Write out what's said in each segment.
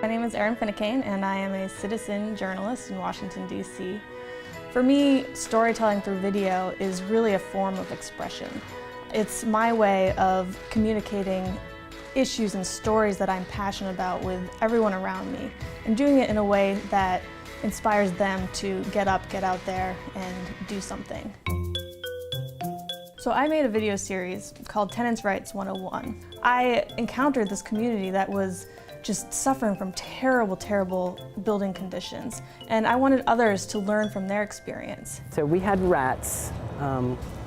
My name is Erin Finicane, and I am a citizen journalist in Washington, D.C. For me, storytelling through video is really a form of expression. It's my way of communicating issues and stories that I'm passionate about with everyone around me, and doing it in a way that inspires them to get up, get out there, and do something. So I made a video series called Tenants' Rights 101. I encountered this community that was just suffering from terrible, terrible building conditions, and I wanted others to learn from their experience. So we had rats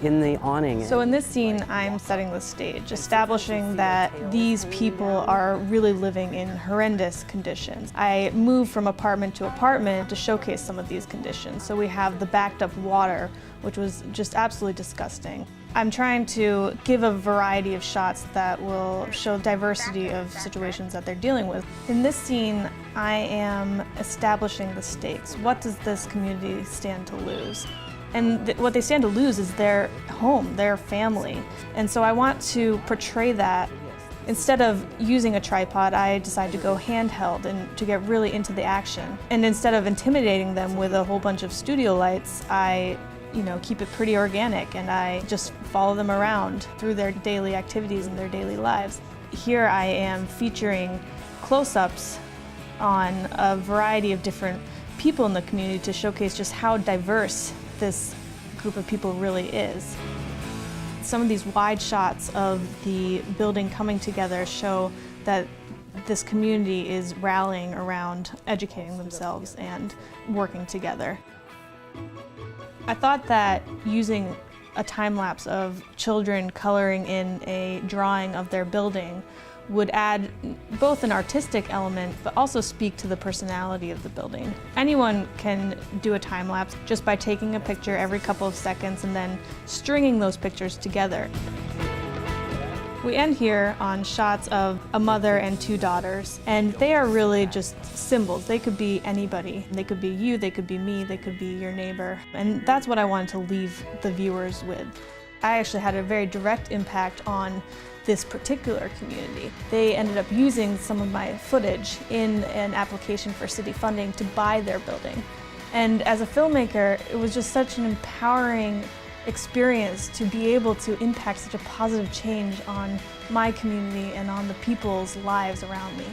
in the awning. So in this scene, I'm setting the stage, establishing that these people are really living in horrendous conditions. I moved from apartment to apartment to showcase some of these conditions. So we have the backed up water, which was just absolutely disgusting. I'm trying to give a variety of shots that will show diversity of situations that they're dealing with. In this scene, I am establishing the stakes. What does this community stand to lose? And what they stand to lose is their home, their family. And so I want to portray that. Instead of using a tripod, I decided to go handheld and to get really into the action. And instead of intimidating them with a whole bunch of studio lights, I keep it pretty organic, and I just follow them around through their daily activities and their daily lives. Here I am featuring close-ups on a variety of different people in the community to showcase just how diverse this group of people really is. Some of these wide shots of the building coming together show that this community is rallying around educating themselves and working together. I thought that using a time-lapse of children coloring in a drawing of their building would add both an artistic element, but also speak to the personality of the building. Anyone can do a time-lapse just by taking a picture every couple of seconds and then stringing those pictures together. We end here on shots of a mother and two daughters, and they are really just symbols. They could be anybody. They could be you, they could be me, they could be your neighbor. And that's what I wanted to leave the viewers with. I actually had a very direct impact on this particular community. They ended up using some of my footage in an application for city funding to buy their building. And as a filmmaker, it was just such an empowering experience to be able to impact such a positive change on my community and on the people's lives around me.